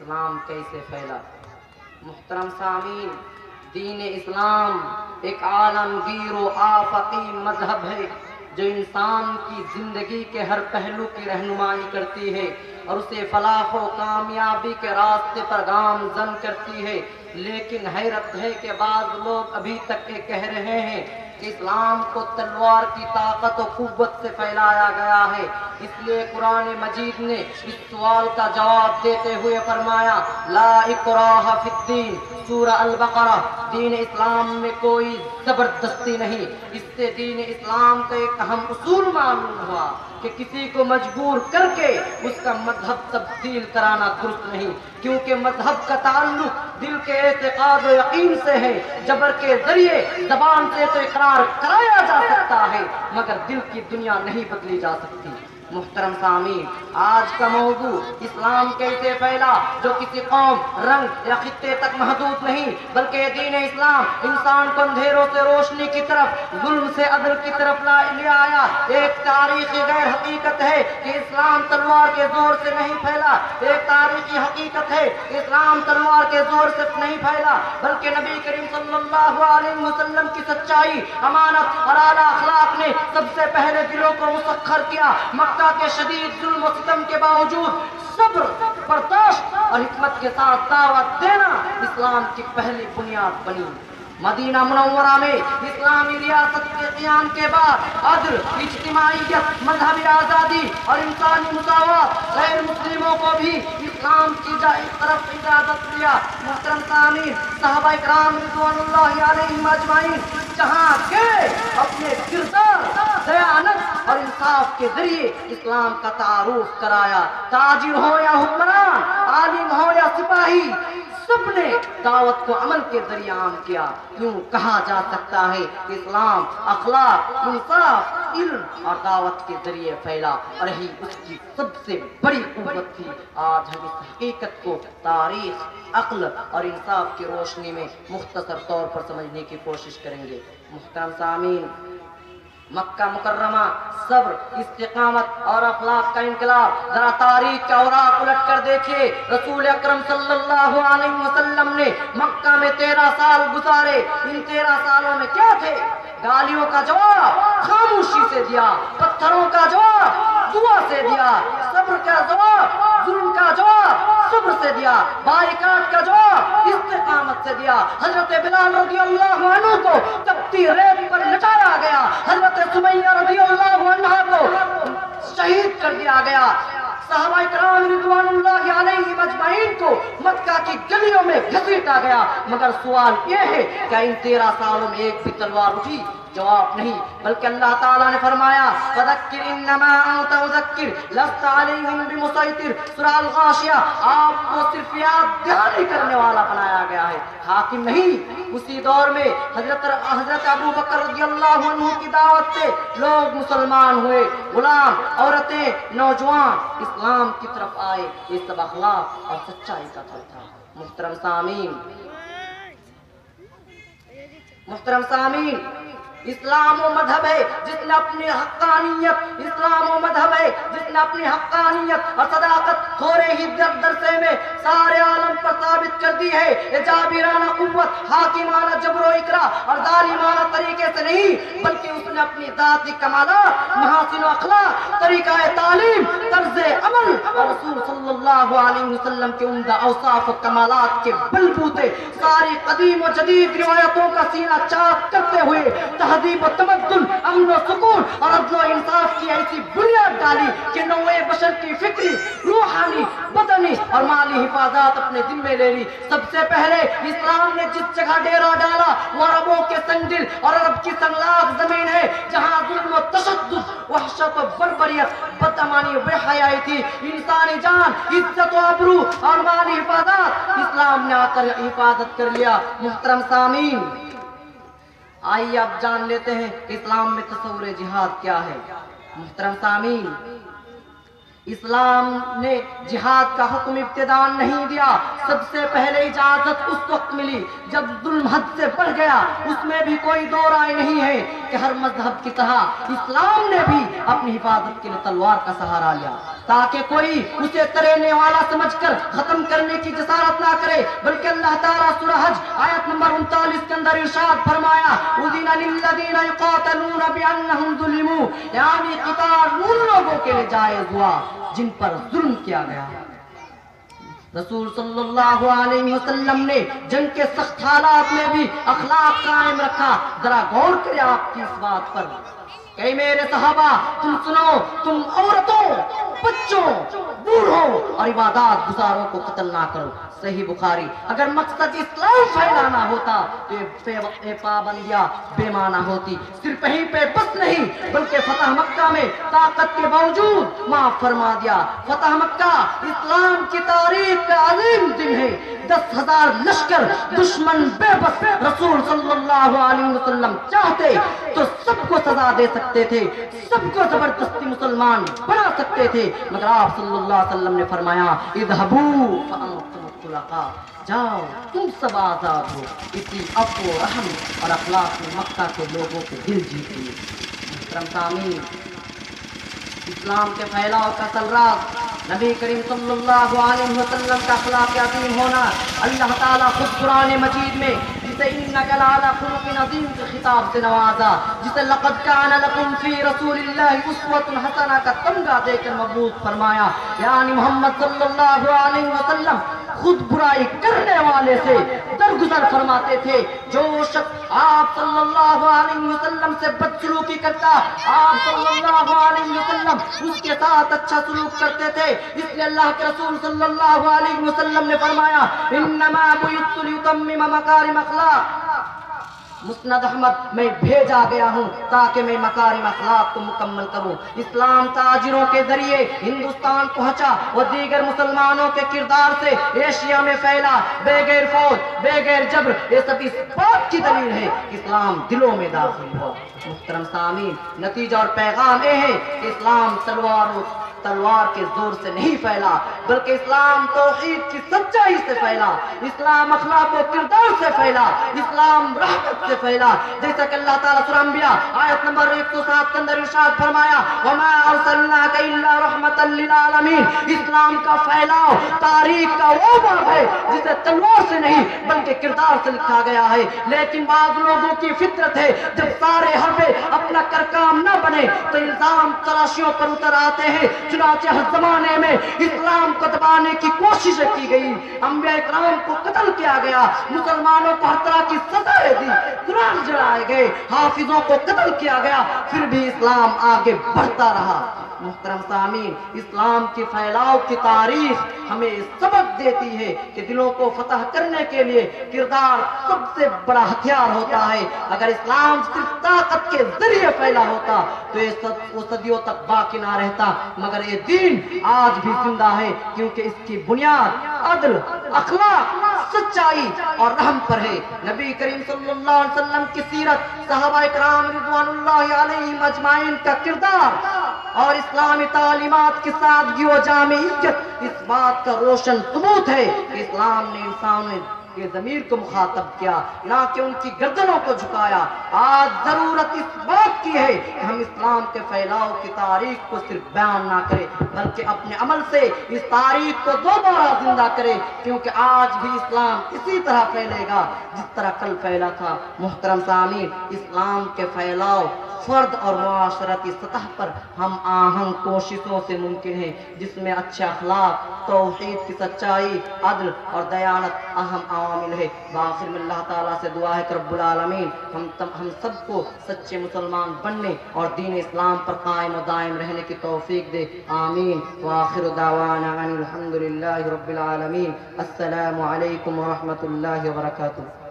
اسلام کیسے پھیلا؟ محترم سامعین، دین اسلام ایک عالمگیر و آفاقی مذہب ہے جو انسان کی زندگی کے ہر پہلو کی رہنمائی کرتی ہے اور اسے فلاح و کامیابی کے راستے پر گامزن کرتی ہے۔ لیکن حیرت ہے کہ بعض لوگ ابھی تک یہ کہہ رہے ہیں کہ اسلام کو تلوار کی طاقت و قوت سے پھیلایا گیا ہے۔ اس لیے قرآن مجید نے اس سوال کا جواب دیتے ہوئے فرمایا لا اکراہ فی الدین، سورہ البقرہ، دین اسلام میں کوئی زبردستی نہیں۔ اس سے دین اسلام کا ایک اہم اصول معلوم ہوا کہ کسی کو مجبور کر کے اس کا مذہب تبدیل کرانا درست نہیں، کیونکہ مذہب کا تعلق دل کے اعتقاد و یقین سے ہے۔ جبر کے ذریعے زبان سے تو اقرار کرایا جا سکتا ہے مگر دل کی دنیا نہیں بدلی جا سکتی۔ محترم سامعین، آج کا موضوع اسلام کیسے پھیلا، جو کسی قوم، رنگ یا خطے تک محدود نہیں بلکہ یہ دین اسلام انسان کو اندھیروں سے روشنی کی طرف، ظلم سے عدل کی طرف لے آیا۔ ایک تاریخی غیر حقیقت ہے کہ اسلام تلوار کے زور سے نہیں پھیلا، ایک تاریخی حقیقت ہے کہ اسلام تلوار کے زور سے نہیں پھیلا بلکہ نبی کریم صلی اللہ علیہ وسلم کی سچائی، امانت اور اعلیٰ اخلاق نے سب سے پہلے دلوں کو مسخر کیا۔ مکہ کے شدید ظلم و ستم کے باوجود صبر، برداشت اور حکمت کے ساتھ دعوت دینا اسلام کی پہلی بنیاد بنی۔ مدینہ منورہ میں اسلامی ریاست کے قیام کے بعد عدل، اجتماعیت، مذہبی آزادی اور انسانی مساوات، غیر مسلموں کو بھی اسلام کی طرف اجازت دیا۔ محترم سامعین، صحابہ کرام رضوان اللہ علیہم اجمعین جہاں گئے اپنے کردار، دیانت اور انصاف کے ذریعے اسلام کا تعارف کرایا۔ تاجر ہو یا حکمران، عالم ہو یا سپاہی، سب نے دعوت کو عمل کے ذریعے عام کیا۔ یوں کہا جا سکتا ہے کہ اسلام اخلاق، انصاف، علم اور دعوت کے ذریعے پھیلا اور یہی اس کی سب سے بڑی قوت تھی۔ آج ہم اس حقیقت کو تاریخ، عقل اور انصاف کی روشنی میں مختصر طور پر سمجھنے کی کوشش کریں گے۔ محترم سامعین، مکہ مکرمہ صبر، استقامت اور اخلاق کا انقلاب۔ ذرا تاریخ کا اوراق الٹ کر دیکھیے، رسول اکرم صلی اللہ علیہ وسلم نے مکہ میں 13 سال گزارے۔ ان 13 سالوں میں کیا تھے؟ گالیوں کا جواب خاموشی سے دیا، پتھروں کا جواب دعا سے دیا، صبر کا جواب ظلم کا جواب صبر سے دیا، بائیکاٹ کا جواب استقامت سے دیا۔ حضرت بلال رضی اللہ عنہ کو تپتی ریت پر لٹایا گیا، حضرت سمیہ رضی اللہ عنہ کو شہید کر دیا گیا، صحابہ کرام رضوان اللہ علیہم اجمعین کو مکہ کی گلیوں میں گھسیٹا گیا۔ مگر سوال یہ ہے کہ ان 13 سالوں میں ایک بھی تلوار اٹھی؟ جواب نہیں، بلکہ اللہ تعالیٰ نے فرمایا فَذَكِّرْ إِنَّمَا أَنْتَ مُذَكِّرٌ لَسْتَ عَلَيْهِمْ بِمُسَيْطِرٍ، سورہ الغاشیہ۔ آپ کو صرف یاد دہانی کرنے والا بنایا گیا ہے، حاکم نہیں۔ اسی دور میں حضرت ابو بکر رضی اللہ عنہ کی دعوت سے لوگ مسلمان ہوئے، غلام، عورتیں، نوجوان اسلام کی طرف آئے۔ یہ سب اخلاق اور سچائی کا پھل تھا۔ محترم سامعین، اسلام و مذہب ہے جس نے اپنی حقانیت، اسلام و مذہب ہے جس نے اپنی حقانیت اور صداقت تھوڑے ہی درسے میں سارے عالم پر ثابت کر دی ہے۔ یہ جابرانہ قوت، حاکمانہ جبر و اکرا اور ظالمانہ طریقے سے نہیں، بلکہ اس نے اپنی ذاتی کمالات، محاسن و اخلاق، طریقہ تعلیم، طرز عمل اور رسول صلی اللہ علیہ وسلم کے عمدہ اوصاف و کمالات کے بلبوتے ساری قدیم و جدید روایتوں کا سینہ چاک کرتے ہوئے تہذیب و تمدن، امن و سکون اور عدل و انصاف کی ایسی بنیاد ڈالی کہ نوع بشر کی فکری، روحانی، بدنی اور مالی حفاظت اپنے ذمے لے لی۔ سب سے پہلے اسلام نے جس جگہ ڈیرا ڈالا وہ عربوں کے سنگدل اور عرب کی سنگلاخ زمین ہے، جہاں ظلم و تشدد، وحشت و بربریت، بدامانی و بے حیائی تھی۔ انسانی جان، عزت و آبرو اور مالی حفاظت اسلام نے آ کر حفاظت کر لیا۔ محترم سامعین، آئیے اب جان لیتے ہیں کہ اسلام میں تصور جہاد کیا ہے۔ محترم سامعین، اسلام نے جہاد کا حکم ابتداءً نہیں دیا، سب سے پہلے اجازت اس وقت ملی جب ظلم حد سے بڑھ گیا۔ اس میں بھی کوئی دو رائے نہیں ہے کہ ہر مذہب کی طرح اسلام نے بھی اپنی حفاظت کے لیے تلوار کا سہارا لیا، تاکہ کوئی اسے ترینے والا سمجھ کر ختم کرنے کی جسارت نہ کرے، بلکہ اللہ تعالیٰ سورہ حج آیت نمبر 39 کے اندر ارشاد فرمایا اذن للذین یقاتلون بانہم ظلموا، یعنی قتال ان لوگوں کے لیے جائز ہوا جن پر ظلم کیا گیا۔ رسول صلی اللہ علیہ وسلم نے جنگ کے سخت حالات میں بھی اخلاق قائم رکھا۔ ذرا غور کریں آپ کی اس بات پر کہ میرے صحابہ تم سنو، تم عورتوں، بچوں، بوڑھوں اور عبادات گزاروں کو قتل نہ کرو۔ صحیح بخاری۔ اگر مقصد اسلام پھیلانا ہوتا تو یہ پابندیاں بے معنی ہوتی۔ صرف یہیں پہ بس نہیں بلکہ فتح مکہ میں طاقت کے باوجود معاف فرما دیا۔ فتح مکہ اسلام کی تاریخ کا عظیم دن ہے۔ 10,000 لشکر دشمن بے بس، رسول صلی اللہ علیہ وسلم چاہتے تو سب کو سزا دے سکتے تھے، سب کو زبردستی مسلمان بنا سکتے تھے، مگر آپ صلی اللہ علیہ وسلم نے فرمایا اذهبوا فانتم الطلقاء، جاؤ تم سب آزاد ہو۔ اسی عفو و رحم اور اخلاق میں مکہ کے لوگوں کے دل جیت لیے۔ محترم سامعین، اسلام کے پھیلاؤ کا اصل راز نبی کریم صلی اللہ علیہ وسلم کا اخلاق عظیم ہونا۔ اللہ تعالیٰ خود قرآن مجید میں جسے انک لعلی خلق عظیم کے خطاب سے نوازا، جسے لقد کان لکم فی رسول اللہ اسوۃ حسنہ کا تمغہ دے کر مبعوث فرمایا، یعنی محمد صلی اللہ علیہ وسلم خود برائی کرنے والے سے درگزر فرماتے تھے۔ جو شخص آپ صلی اللہ علیہ وسلم سے بدسلوکی کرتا، آپ صلی اللہ علیہ وسلم اس کے ساتھ اچھا سلوک کرتے تھے۔ اس لیے اللہ کے رسول صلی اللہ علیہ وسلم نے فرمایا انما بعثت لیتمم مکارم اخلاق، مسند احمد میں بھیجا گیا ہوں تاکہ میں مکارم اخلاق کو مکمل کروں۔ اسلام تاجروں کے ذریعے ہندوستان پہنچا اور دیگر مسلمانوں کے کردار سے ایشیا میں پھیلا، بے غیر فوج، بے غیر جبر۔ یہ سب اس بات کی دلیل ہے کہ اسلام دلوں میں داخل ہوا۔ محترم سامعین، نتیجہ اور پیغام یہ ہے کہ اسلام تلوار کے زور سے نہیں پھیلا، بلکہ اسلام توحید کی سچائی سے پھیلا، اسلام اخلاق و کردار سے پھیلا، اسلام رحمت سے پھیلا۔ جیسا کہ اللہ تعالیٰ سورہ انبیاء آیت نمبر 107 کے اندر ارشاد فرمایا وما ارسلناک الا رحمتا للعالمین۔ اسلام کا پھیلاؤ تاریخ کا وہ باب ہے جسے تلوار سے نہیں بلکہ کردار سے لکھا گیا ہے۔ لیکن بعض لوگوں کی فطرت ہے جب سارے حربے اپنا کرکام نہ بنے تو الزام تراشیوں پر اتر آتے ہیں۔ چنانچہ ہر زمانے میں اسلام کو دبانے کی کوششیں کی گئی، انبیاء اکرام کو قتل کیا گیا، مسلمانوں کو ہر طرح کی سزائیں دی، قرآن جلائے گئے، حافظوں کو قتل کیا گیا، پھر بھی اسلام آگے بڑھتا رہا۔ محترم سامعین، اسلام کی پھیلاؤ کی تاریخ ہمیں سبق دیتی ہے کہ دلوں کو فتح کرنے کے لیے کردار سب سے بڑا ہتھیار ہوتا ہے۔ اگر اسلام صرف طاقت کے ذریعے پھیلا ہوتا تو وہ صدیوں تک باقی نہ رہتا، مگر یہ دین آج بھی زندہ ہے کیونکہ اس کی بنیاد عدل، اخلاق، سچائی اور رحم پر ہے۔ نبی کریم صلی اللہ علیہ وسلم کی سیرت، صحابہ کرام رضوان اللہ علیہم اجمعین کا کردار اور اسلامی تعلیمات کی سادگی و جامعیت اس بات کا روشن ثبوت ہے کہ اسلام نے انسانوں کے ضمیر کو مخاطب کیا، نہ کہ ان کی گردنوں کو جھکایا۔ آج ضرورت اس بات کی ہے کہ ہم اسلام کے پھیلاؤ کی تاریخ کو صرف بیان نہ کریں بلکہ اپنے عمل سے اس تاریخ کو دوبارہ زندہ کریں، کیونکہ آج بھی اسلام اسی طرح پھیلے گا جس طرح کل پھیلا تھا۔ محترم سامعین، اسلام کے پھیلاؤ فرد اور معاشرتی سطح پر ہم آہنگ کوششوں سے ممکن ہے، جس میں اچھے اخلاق، توحید کی سچائی، عدل اور دیانت اہم عوامل ہے۔ بآخر میں اللہ تعالیٰ سے دعا ہے کہ رب العالمین ہم سب کو سچے مسلمان بننے اور دین اسلام پر قائم و دائم رہنے کی توفیق دے، آمین۔ وآخر دعوانا ان الحمد للہ رب العالمین۔ السلام علیکم ورحمۃ اللہ وبرکاتہ۔